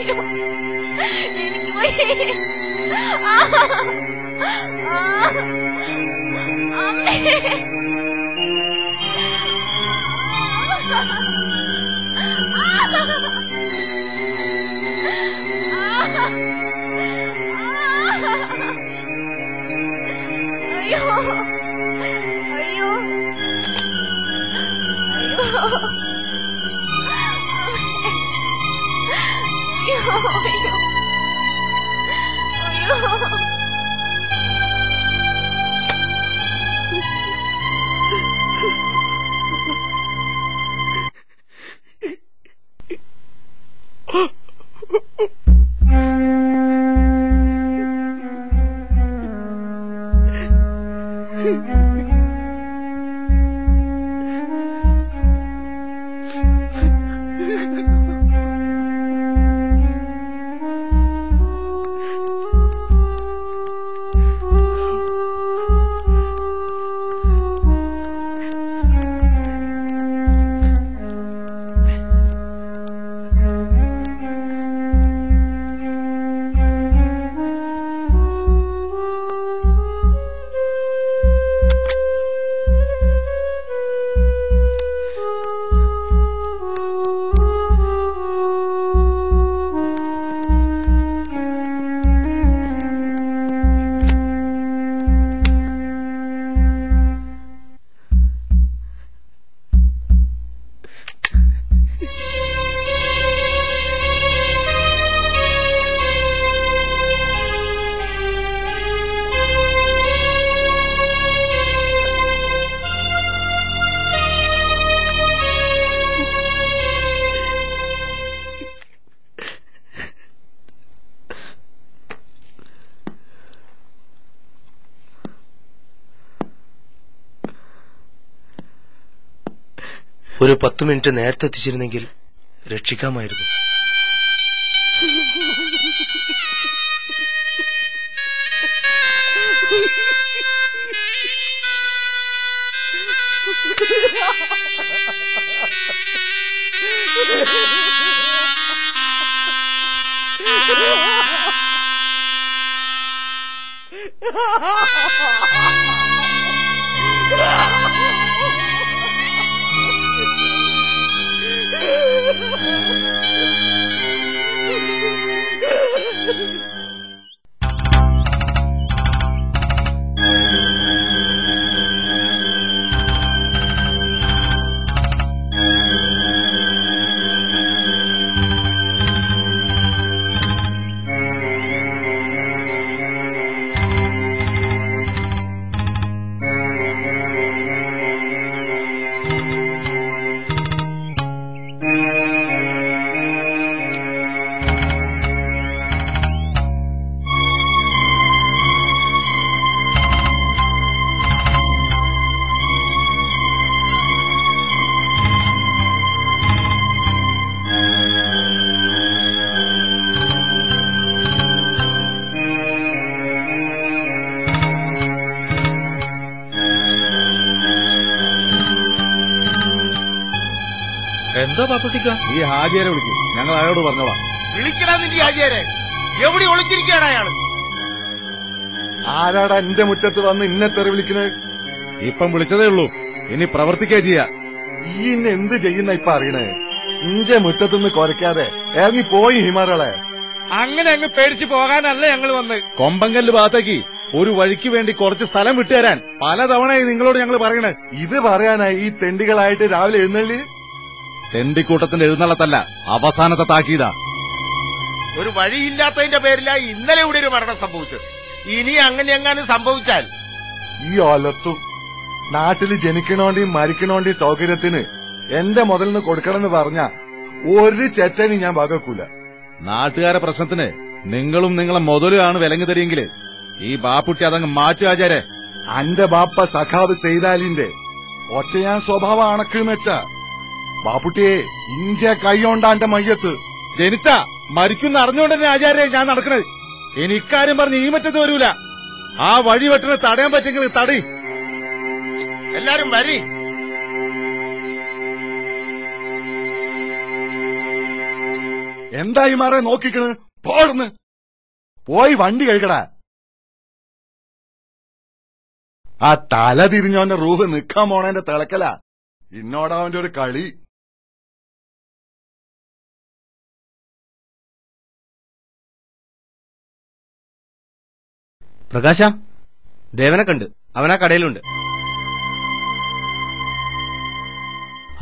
എനിക്ക് പോയി. അയ്യോ അയ്യോ ഒരു 10 മിനിറ്റ് നേരത്തെ എത്തിച്ചിരുന്നെങ്കിൽ രക്ഷിക്കാമായിരുന്നു. എന്താ പാപ്പുട്ടിക്ക? ഈ ഹാജിയരെ വിളിക്കും, ഞങ്ങൾ അയാളോട് പറഞ്ഞോളാം. വിളിക്കടാ നിന്റെ ഹാജിയരെ. എവിടെ ഒളിച്ചിരിക്കുകയാണ് അയാള്? ആരാടാ എന്റെ മുറ്റത്ത് വന്ന് ഇന്നെ തെറി വിളിക്കുന്നത്? ഇപ്പം വിളിച്ചതേ ഉള്ളൂ, ഇനി പ്രവർത്തിക്കാ ചെയ്യാ. ഈ ഇന്ന് എന്ത് ചെയ്യുന്ന ഇപ്പൊ അറിയണേ? ഇന്റെ മുറ്റത്തുനിന്ന് കുറയ്ക്കാതെ ഇറങ്ങി പോയി ഹിമാറളെ. അങ്ങനെ അങ്ങ് പേടിച്ചു പോകാനല്ല ഞങ്ങൾ വന്ന്. കൊമ്പങ്കല്ല് ഭാഗത്തേക്ക് ഒരു വഴിക്ക് വേണ്ടി കുറച്ച് സ്ഥലം വിട്ടുതരാൻ പലതവണയായി നിങ്ങളോട് ഞങ്ങൾ പറയണേ. ഇത് പറയാനായി ഈ തെണ്ടികളായിട്ട് രാവിലെ എഴുന്നള്ളി? തെണ്ടിക്കൂട്ടത്തിന്റെ എഴുന്നള്ളത്തല്ല, അവസാനത്തെ താക്കീതാ. ഒരു വഴിയില്ലാത്തതിന്റെ പേരിലായി ഇന്നലെ ഇവിടെ ഒരു മരണം സംഭവിച്ചത്. ഇനി അങ്ങനെ എങ്ങാനും സംഭവിച്ചാൽ ഈ ഒലത്തും നാട്ടില് ജനിക്കണോണ്ടിയും മരിക്കണോണ്ടിയും സൗകര്യത്തിന് എന്റെ മുതലിന് കൊടുക്കണമെന്ന് പറഞ്ഞ ഒരു ചെറ്റനും ഞാൻ വകക്കൂല. നാട്ടുകാരെ പ്രശ്നത്തിന് നിങ്ങളും നിങ്ങളെ മുതലാണ് വിലങ്ങു തരിയെങ്കില് ഈ ബാപ്പുട്ടി അതങ്ങ് മാറ്റുകാചാരെ. അന്റെ ബാപ്പ സഖാവ് സെയ്താലിന്റെ ഒറ്റയാൻ സ്വഭാവം അണക്കെന്ന് വെച്ചാ ബാപ്പുട്ടിയെ ഇന്ത്യ കൈകൊണ്ടാന്റെ മയ്യത്ത് ജനിച്ച മരിക്കുന്ന അറിഞ്ഞുകൊണ്ട് തന്നെ ആചാര്യ ഞാൻ നടക്കണത്. എനിക്കാരും പറഞ്ഞ് ഈ മറ്റത്ത് വരൂല. ആ വഴി വെട്ടിന് തടയാൻ പറ്റെങ്കിൽ തടി. എല്ലാരും വരി. എന്തായി മാറേ നോക്കിക്കണ്? പോടുന്ന് പോയി വണ്ടി കഴിക്കടാ. ആ തല തിരിഞ്ഞോന്റെ റൂഹ് നിക്കാൻ പോണേന്റെ തിളക്കല. ഇന്നോടവന്റെ ഒരു കളി. പ്രകാശ, ദേവനെ കണ്ട്. അവനാ കടയിലുണ്ട്.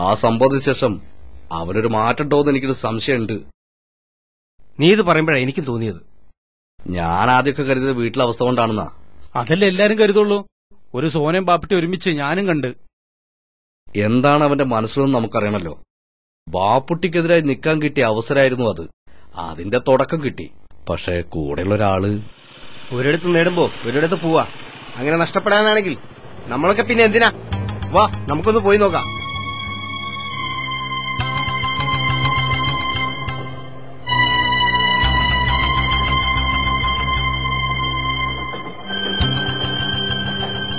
ആ സംഭവത്തിന് ശേഷം അവനൊരു മാറ്റമുണ്ടോന്ന് എനിക്കൊരു സംശയമുണ്ട്. നീ ഇത് പറയുമ്പോഴാണ് എനിക്കും തോന്നിയത്. ഞാൻ ആദ്യമൊക്കെ കരുതിയത് വീട്ടിലെ അവസ്ഥ കൊണ്ടാണെന്നാ. അതല്ലേ എല്ലാരും കരുതുള്ളൂ. ഒരു സോനയും പാപ്പിട്ടി ഒരുമിച്ച് ഞാനും കണ്ട്. എന്താണ് അവന്റെ മനസ്സിലെന്ന് നമുക്കറിയണല്ലോ. ബാപ്പുട്ടിക്കെതിരായി നിൽക്കാൻ കിട്ടിയ അവസരമായിരുന്നു അത്. അതിന്റെ തുടക്കം കിട്ടി. പക്ഷെ കൂടെയുള്ള ഒരാള് ഒരിടത്ത് നേടുമ്പോ ഒരിടത്ത് പോവാ. അങ്ങനെ നഷ്ടപ്പെടാനാണെങ്കിൽ നമ്മളൊക്കെ പിന്നെ എന്തിനാ? വാ, നമുക്കൊന്ന് പോയി നോക്കാം.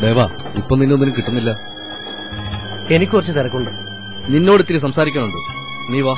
ദേവാ, ഇപ്പൊ നിന്നൊന്നിനും കിട്ടുന്നില്ല. എനിക്ക് കുറച്ച് തിരക്കുണ്ട്. നിന്നോട് ഇത്തിരി സംസാരിക്കാനുണ്ട്. നീ വാ.